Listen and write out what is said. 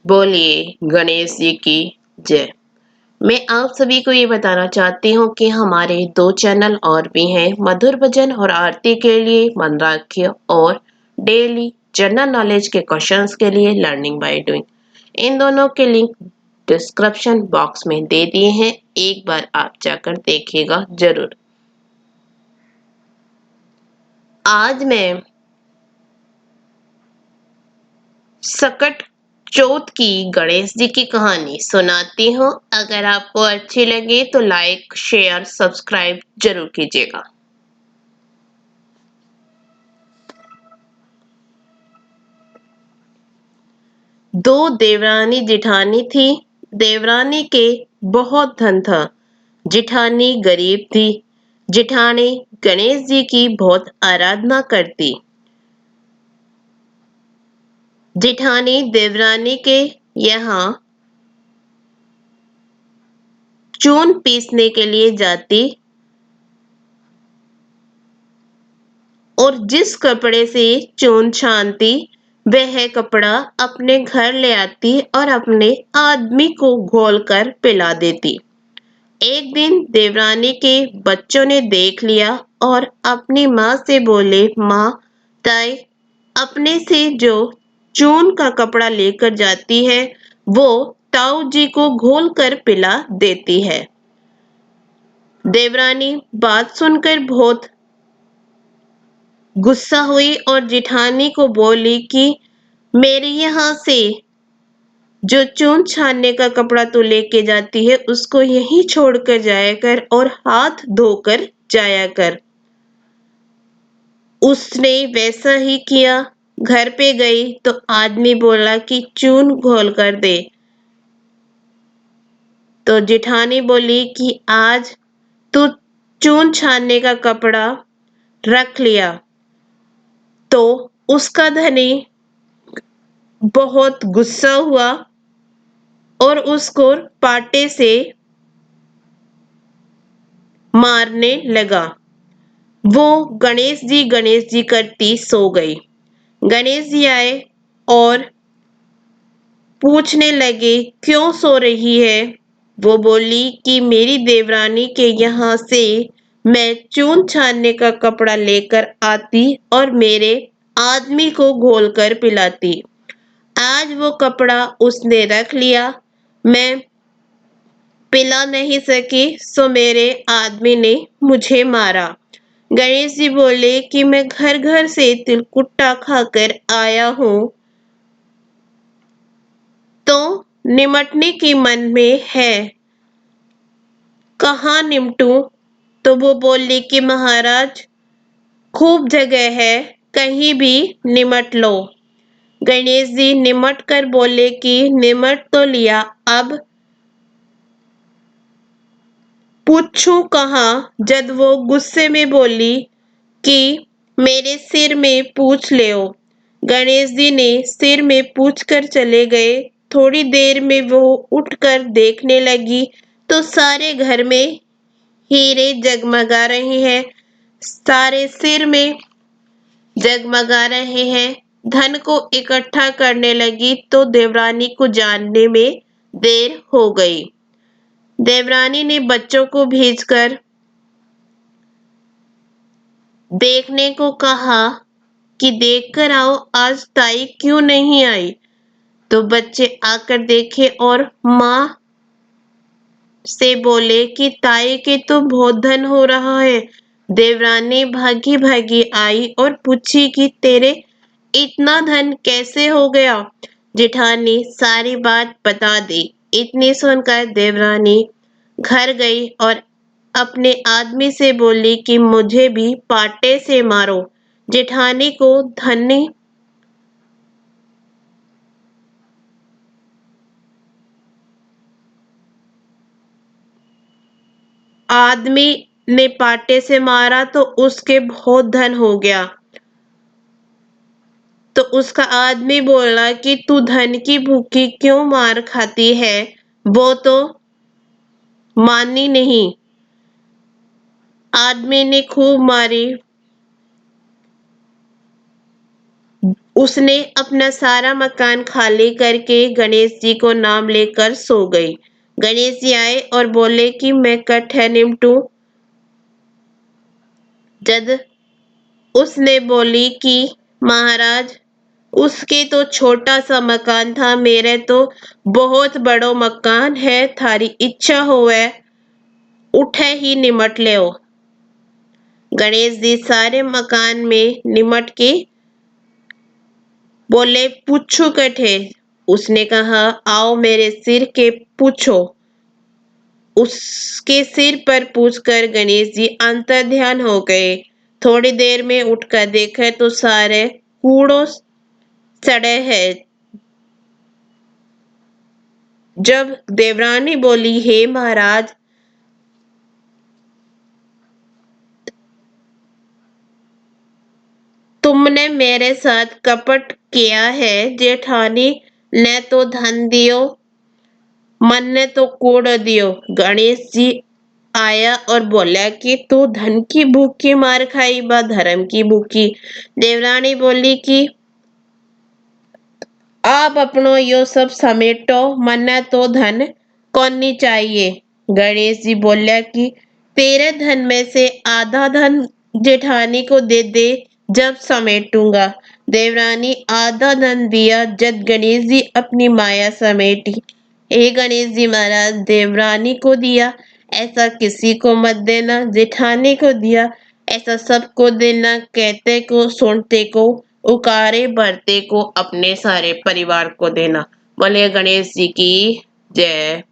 बोलिए गणेश जी की जय। मैं आप सभी को ये बताना चाहती हूँ कि हमारे 2 चैनल और भी हैं, मधुर भजन और आरती के लिए मन राख्य और डेली जनरल नॉलेज के क्वेश्चंस के लिए लर्निंग बाय डूइंग। इन दोनों के लिंक डिस्क्रिप्शन बॉक्स में दे दिए हैं, एक बार आप जाकर देखिएगा जरूर। आज मैं सकट चौथ की गणेश जी की कहानी सुनाती हूँ। अगर आपको अच्छी लगे तो लाइक शेयर सब्सक्राइब जरूर कीजिएगा। दो देवरानी जिठानी थी। देवरानी के बहुत धन था, जिठानी गरीब थी। जिठानी गणेश जी की बहुत आराधना करती। जिठानी देवरानी के यहाँ चून पीसने के लिए जाती और जिस कपड़े से चून छानती वह कपड़ा अपने घर ले आती और अपने आदमी को घोलकर पिला देती। एक दिन देवरानी के बच्चों ने देख लिया और अपनी माँ से बोले, माँ, ताई अपने से जो चून का कपड़ा लेकर जाती है वो ताऊ जी को घोल कर पिला देती है। देवरानी बात सुनकर बहुत गुस्सा हुई और जिठानी को बोली कि मेरे यहाँ से जो चून छानने का कपड़ा तू लेके जाती है उसको यहीं छोड़कर जाया कर और हाथ धोकर जाया कर। उसने वैसा ही किया। घर पे गई तो आदमी बोला कि चून घोल कर दे। तो जिठानी बोली कि आज तू चून छानने का कपड़ा रख लिया। तो उसका धनी बहुत गुस्सा हुआ और उसको पाटे से मारने लगा। वो गणेश जी करती सो गई। गणेश जी आए और पूछने लगे, क्यों सो रही है? वो बोली कि मेरी देवरानी के यहाँ से मैं चून छानने का कपड़ा लेकर आती और मेरे आदमी को घोलकर पिलाती। आज वो कपड़ा उसने रख लिया, मैं पिला नहीं सकी, सो मेरे आदमी ने मुझे मारा। गणेश जी बोले कि मैं घर घर से तिलकुट्टा खाकर आया हूँ, तो निमटने की मन में है, कहाँ निमटूं? तो वो बोली कि महाराज खूब जगह है, कहीं भी निमट लो। गणेश जी निमट कर बोले कि निमट तो लिया, अब पूछूं कहाँ? जब वो गुस्से में बोली कि मेरे सिर में पूछ ले। गणेश जी ने सिर में पूछ कर चले गए। थोड़ी देर में वो उठकर देखने लगी तो सारे घर में हीरे जगमगा रहे हैं, सारे सिर में जगमगा रहे हैं। धन को इकट्ठा करने लगी तो देवरानी को जानने में देर हो गई। देवरानी ने बच्चों को भेजकर देखने को कहा कि देखकर आओ आज ताई क्यों नहीं आई। तो बच्चे आकर देखे और माँ से बोले कि ताई के तो बहुत धन हो रहा है। देवरानी भागी भागी आई और पूछी कि तेरे इतना धन कैसे हो गया? जेठानी सारी बात बता दी। इतनी सुनकर देवरानी घर गई और अपने आदमी से बोली कि मुझे भी पाटे से मारो। जेठानी को धनी आदमी ने पाटे से मारा तो उसके बहुत धन हो गया। तो उसका आदमी बोला कि तू धन की भूखी क्यों मार खाती है? वो तो मानी नहीं। आदमी ने खूब मारी, उसने अपना सारा मकान खाली करके गणेश जी को नाम लेकर सो गई। गणेश जी आए और बोले कि मैं कट है निमटू। जद उसने बोली कि महाराज उसके तो छोटा सा मकान था, मेरे तो बहुत बड़ो मकान है, थारी इच्छा होवे उठे ही निमट ले। गणेश जी सारे मकान में निमट के बोले पूछो कठे। उसने कहा आओ मेरे सिर के पूछो। उसके सिर पर पूछकर गणेश जी अंतर्ध्यान हो गए। थोड़ी देर में उठकर देखे तो सारे कूड़ों सड़े हैं। जब देवरानी बोली हे महाराज तुमने मेरे साथ कपट किया है। जेठानी ने तो धन दियो, मन ने तो कूड़ दियो। गणेश जी आया और बोला कि तू धन की भूखी मार खाई बा धर्म की भूखी। देवरानी बोली कि आप अपनो यो सब समेटो, मन्ने तो धन कोनी चाहिए। गणेश जी बोला कि तेरे धन में से आधा धन जेठानी को दे दे, जब समेटूंगा। देवरानी आधा धन दिया। जब गणेश जी अपनी माया समेटी, हे गणेश जी महाराज देवरानी को दिया, ऐसा किसी को मत देना। जेठानी को दिया, ऐसा सबको देना। कहते को सुनते को, उकारे भरते को, अपने सारे परिवार को देना। बोले गणेश जी की जय।